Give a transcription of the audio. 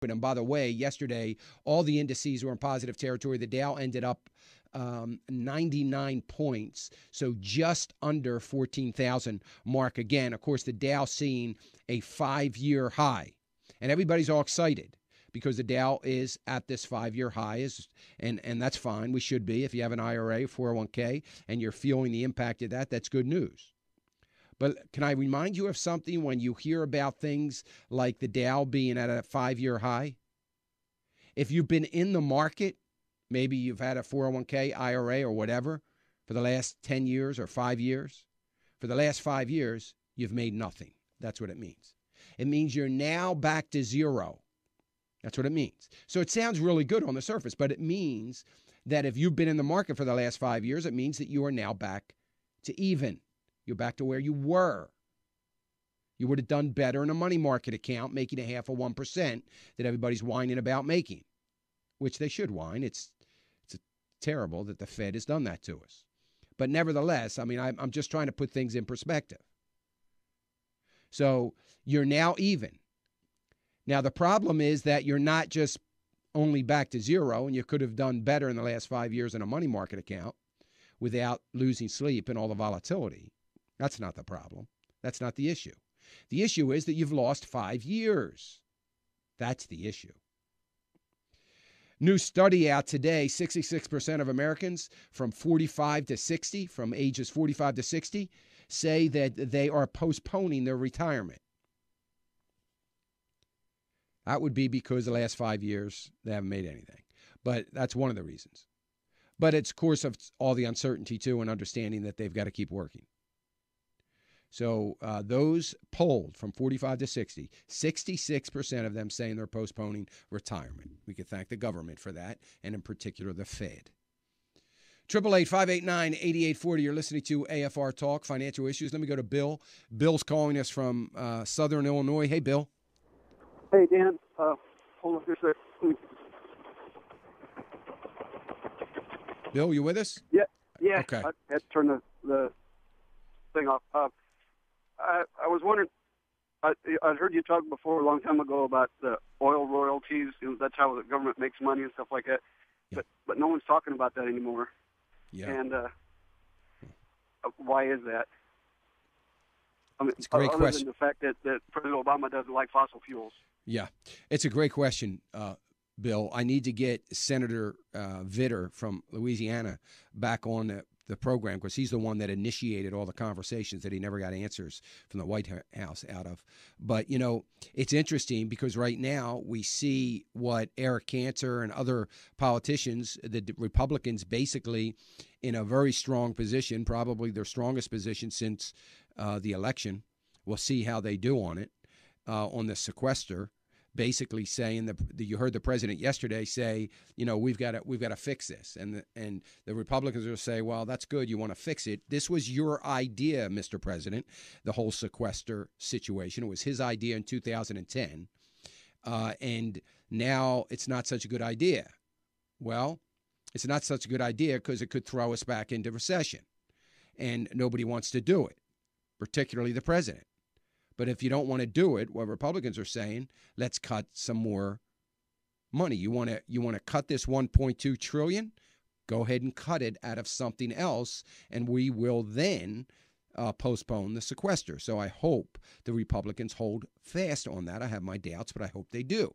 open. And by the way, yesterday, all the indices were in positive territory. The Dow ended up 99 points, so just under 14,000 mark again. Of course, the Dow seeing a 5-year high, and everybody's all excited because the Dow is at this 5-year high, and that's fine. We should be. If you have an IRA, 401k, and you're feeling the impact of that, that's good news. But can I remind you of something when you hear about things like the Dow being at a 5-year high? If you've been in the market, maybe you've had a 401k, IRA, or whatever for the last 10 years or 5 years. For the last 5 years, you've made nothing. That's what it means. It means you're now back to zero. That's what it means. So it sounds really good on the surface, but it means that if you've been in the market for the last 5 years, it means that you are now back to even. You're back to where you were. You would have done better in a money market account, making 0.5% that everybody's whining about making, which they should whine. It's terrible that the Fed has done that to us. But nevertheless, I mean, I'm just trying to put things in perspective. So you're now even. Now, the problem is that you're not just only back to zero, and you could have done better in the last 5 years in a money market account without losing sleep and all the volatility. That's not the problem. That's not the issue. The issue is that you've lost 5 years. That's the issue. New study out today, 66% of Americans from 45 to 60, from ages 45 to 60, say that they are postponing their retirement. That would be because the last 5 years they haven't made anything. But that's one of the reasons. But it's, of course, of all the uncertainty, too, and understanding that they've got to keep working. So those polled from 45 to 60, 66% of them saying they're postponing retirement. We could thank the government for that, and in particular the Fed. 888-589-8840. You're listening to AFR Talk, Financial Issues. Let me go to Bill. Bill's calling us from Southern Illinois. Hey, Bill. Hey, Dan. Hold on for a second. Bill, you with us? Yeah. Okay. I had to turn the thing off. I was wondering, I'd heard you talk before a long time ago about the oil royalties. That's how the government makes money and stuff like that. Yeah. But no one's talking about that anymore. Yeah. And why is that? I mean, it's a great question. Than the fact that President Obama doesn't like fossil fuels. Yeah, it's a great question, Bill. I need to get Senator Vitter from Louisiana back on the program because he's the one that initiated all the conversations that he never got answers from the White House out of. But, you know, it's interesting because right now we see what Eric Cantor and other politicians, the Republicans, basically in a very strong position, probably their strongest position since the election. We'll see how they do on it, on the sequester. Basically saying that you heard the president yesterday say, you know, we've got to fix this, and the Republicans will say, well, that's good, you want to fix it. This was your idea, Mr. President, the whole sequester situation. It was his idea in 2010, and now it's not such a good idea. Well, it's not such a good idea because it could throw us back into recession, and nobody wants to do it, particularly the president. But if you don't want to do it, what Republicans are saying, let's cut some more money. You want to cut this $1.2 trillion? Go ahead and cut it out of something else, and we will then postpone the sequester. So I hope the Republicans hold fast on that. I have my doubts, but I hope they do.